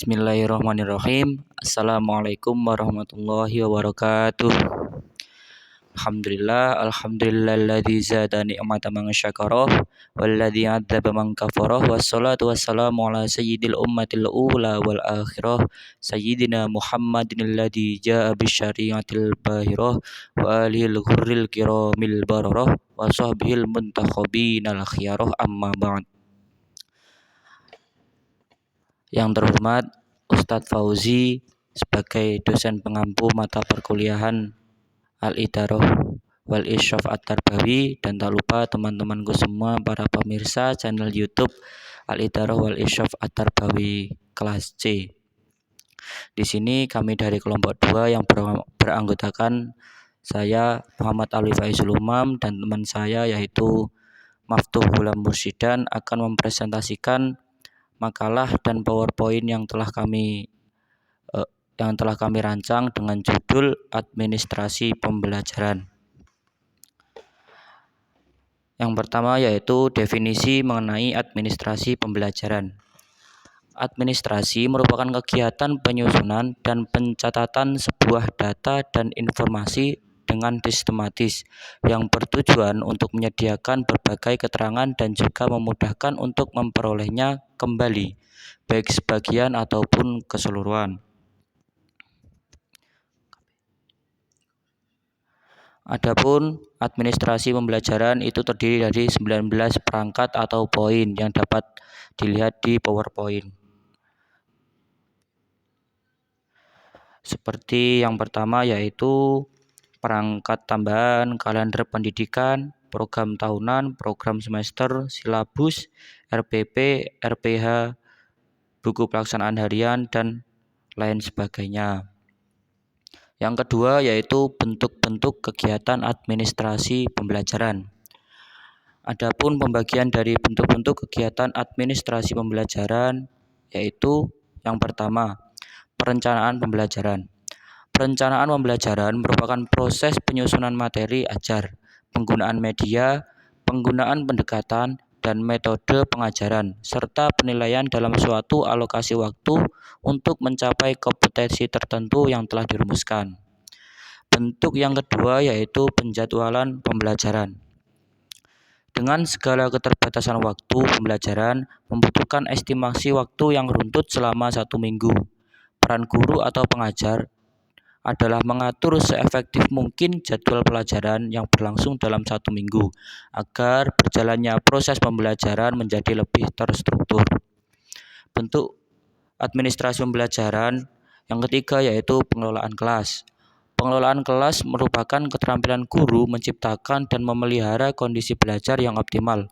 Bismillahirrahmanirrahim. Assalamualaikum warahmatullahi wabarakatuh. Alhamdulillahilladzi zada ni'mata man syakara walladzi 'adzaba man kafara wassalatu wassalamu ala sayyidil ummatil ula wal akhirah sayyidina Muhammadin alladzi jaa'a bisyari'atil bahirah wa alihil ghurril kiramil bararah wa sahbihil muntakhabinal khiyarah amma ba'd. Yang terhormat Ustadz Fauzi sebagai dosen pengampu mata perkuliahan Al-Idarah wal Irsyad At-Tarbawi, dan tak lupa teman-temanku semua para pemirsa channel YouTube Al-Idarah wal Irsyad At-Tarbawi kelas C. Di sini kami dari kelompok 2 yang beranggotakan saya Muhammad Alwi Faizul Umam dan teman saya yaitu Maftuh Hulam Mursyidan akan mempresentasikan makalah dan PowerPoint yang telah kami rancang dengan judul Administrasi Pembelajaran. Yang pertama yaitu definisi mengenai administrasi pembelajaran. Administrasi merupakan kegiatan penyusunan dan pencatatan sebuah data dan informasi dengan sistematis yang bertujuan untuk menyediakan berbagai keterangan dan juga memudahkan untuk memperolehnya kembali, baik sebagian ataupun keseluruhan. Adapun administrasi pembelajaran itu terdiri dari 19 perangkat atau poin yang dapat dilihat di PowerPoint. Seperti yang pertama yaitu perangkat tambahan, kalender pendidikan, program tahunan, program semester, silabus, RPP, RPH, buku pelaksanaan harian, dan lain sebagainya. Yang kedua yaitu bentuk-bentuk kegiatan administrasi pembelajaran. Adapun pembagian dari bentuk-bentuk kegiatan administrasi pembelajaran yaitu yang pertama, perencanaan pembelajaran. Perencanaan pembelajaran merupakan proses penyusunan materi ajar, penggunaan media, penggunaan pendekatan, dan metode pengajaran, serta penilaian dalam suatu alokasi waktu untuk mencapai kompetensi tertentu yang telah dirumuskan. Bentuk yang kedua yaitu penjadwalan pembelajaran. Dengan segala keterbatasan waktu, pembelajaran membutuhkan estimasi waktu yang runtut selama 1 minggu. Peran guru atau pengajar adalah mengatur seefektif mungkin jadwal pelajaran yang berlangsung dalam 1 minggu agar berjalannya proses pembelajaran menjadi lebih terstruktur. Bentuk administrasi pembelajaran yang ketiga yaitu pengelolaan kelas. Pengelolaan kelas merupakan keterampilan guru menciptakan dan memelihara kondisi belajar yang optimal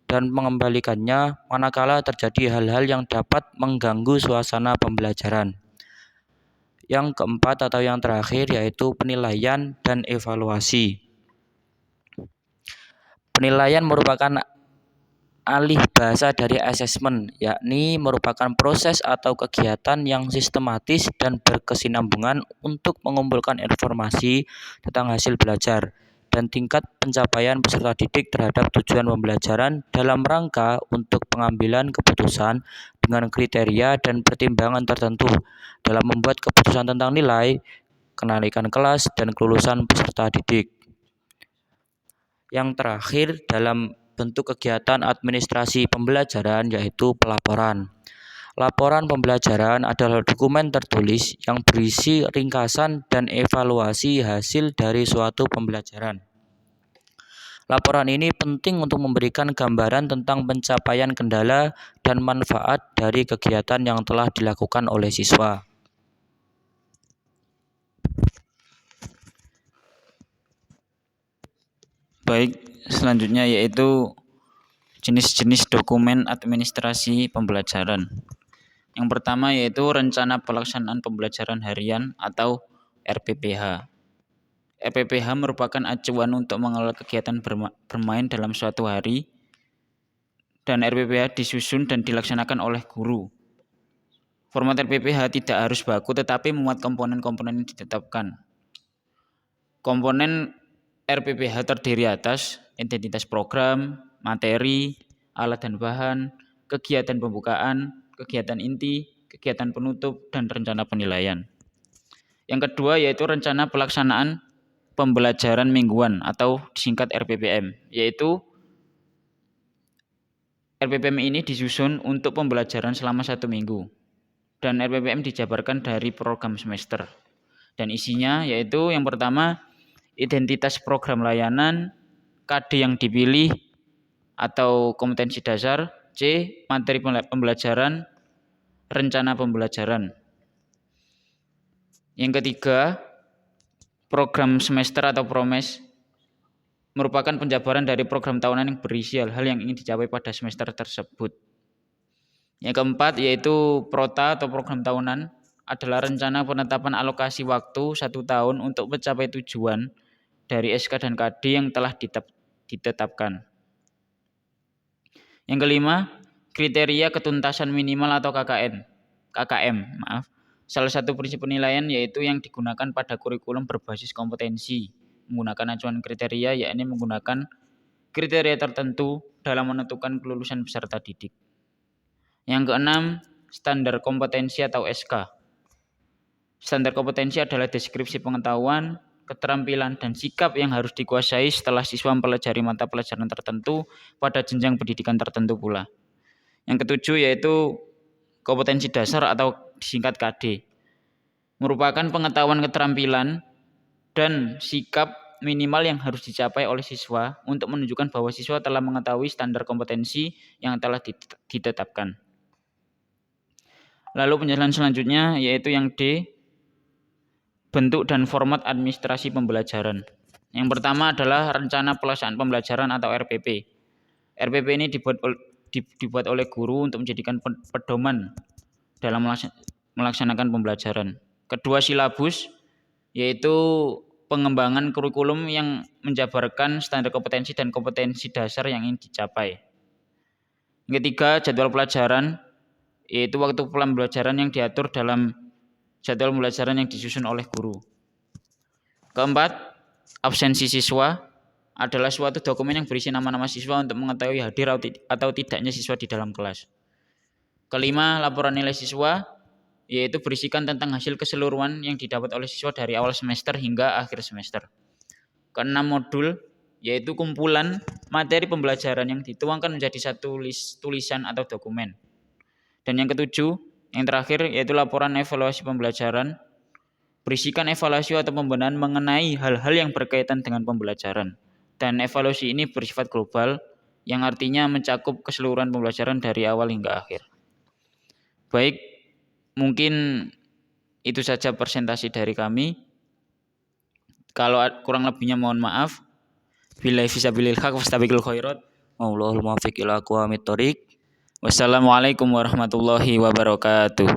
dan mengembalikannya manakala terjadi hal-hal yang dapat mengganggu suasana pembelajaran. Yang keempat atau yang terakhir yaitu penilaian dan evaluasi. Penilaian merupakan alih bahasa dari asesmen, yakni merupakan proses atau kegiatan yang sistematis dan berkesinambungan untuk mengumpulkan informasi tentang hasil belajar dan tingkat pencapaian peserta didik terhadap tujuan pembelajaran dalam rangka untuk pengambilan keputusan dengan kriteria dan pertimbangan tertentu dalam membuat keputusan tentang nilai, kenaikan kelas, dan kelulusan peserta didik. Yang terakhir dalam bentuk kegiatan administrasi pembelajaran yaitu pelaporan. Laporan pembelajaran adalah dokumen tertulis yang berisi ringkasan dan evaluasi hasil dari suatu pembelajaran. Laporan ini penting untuk memberikan gambaran tentang pencapaian kendala dan manfaat dari kegiatan yang telah dilakukan oleh siswa. Baik, selanjutnya yaitu jenis-jenis dokumen administrasi pembelajaran. Yang pertama yaitu Rencana Pelaksanaan Pembelajaran Harian atau RPPH. RPPH merupakan acuan untuk mengelola kegiatan bermain dalam suatu hari, dan RPPH disusun dan dilaksanakan oleh guru. Format RPPH tidak harus baku tetapi memuat komponen-komponen yang ditetapkan. Komponen RPPH terdiri atas identitas program, materi, alat dan bahan, kegiatan pembukaan, kegiatan inti, kegiatan penutup, dan rencana penilaian. Yang kedua yaitu rencana pelaksanaan pembelajaran mingguan atau disingkat RPPM, yaitu RPPM ini disusun untuk pembelajaran selama 1 minggu dan RPPM dijabarkan dari program semester. Dan isinya yaitu yang pertama identitas program layanan, KD yang dipilih atau kompetensi dasar, C materi pembelajaran, rencana pembelajaran. Yang ketiga, program semester atau promes merupakan penjabaran dari program tahunan yang berisi hal-hal yang ingin dicapai pada semester tersebut. Yang keempat yaitu prota atau program tahunan adalah rencana penetapan alokasi waktu 1 tahun untuk mencapai tujuan dari SK dan KD yang telah ditetapkan. Yang kelima, kriteria ketuntasan minimal atau KKM. Salah satu prinsip penilaian yaitu yang digunakan pada kurikulum berbasis kompetensi menggunakan acuan kriteria, yakni menggunakan kriteria tertentu dalam menentukan kelulusan peserta didik. Yang keenam, standar kompetensi atau SK. Standar kompetensi adalah deskripsi pengetahuan, keterampilan, dan sikap yang harus dikuasai setelah siswa mempelajari mata pelajaran tertentu pada jenjang pendidikan tertentu pula. Yang ketujuh yaitu kompetensi dasar atau disingkat KD. Merupakan pengetahuan, keterampilan, dan sikap minimal yang harus dicapai oleh siswa untuk menunjukkan bahwa siswa telah mengetahui standar kompetensi yang telah ditetapkan. Lalu penjelasan selanjutnya yaitu yang D, bentuk dan format administrasi pembelajaran. Yang pertama adalah rencana pelaksanaan pembelajaran atau RPP. RPP ini dibuat oleh guru untuk menjadikan pedoman dalam melaksanakan pembelajaran. Kedua, silabus, yaitu pengembangan kurikulum yang menjabarkan standar kompetensi dan kompetensi dasar yang ingin dicapai. Yang ketiga, jadwal pelajaran, yaitu waktu pembelajaran yang diatur dalam jadwal pembelajaran yang disusun oleh guru. Keempat, absensi siswa adalah suatu dokumen yang berisi nama-nama siswa untuk mengetahui hadir atau tidaknya siswa di dalam kelas. Kelima, laporan nilai siswa, yaitu berisikan tentang hasil keseluruhan yang didapat oleh siswa dari awal semester hingga akhir semester. Keenam, modul, yaitu kumpulan materi pembelajaran yang dituangkan menjadi satu tulisan atau dokumen. Dan yang ketujuh, yang terakhir, yaitu laporan evaluasi pembelajaran, berisikan evaluasi atau pembenahan mengenai hal-hal yang berkaitan dengan pembelajaran. Dan evaluasi ini bersifat global, yang artinya mencakup keseluruhan pembelajaran dari awal hingga akhir. Baik, mungkin itu saja presentasi dari kami. Kalau kurang lebihnya mohon maaf. Billahi fisabilil haq wastabiqul khairat. Wallahul muwaffiq ila aqwamit thoriq. Wassalamualaikum warahmatullahi wabarakatuh.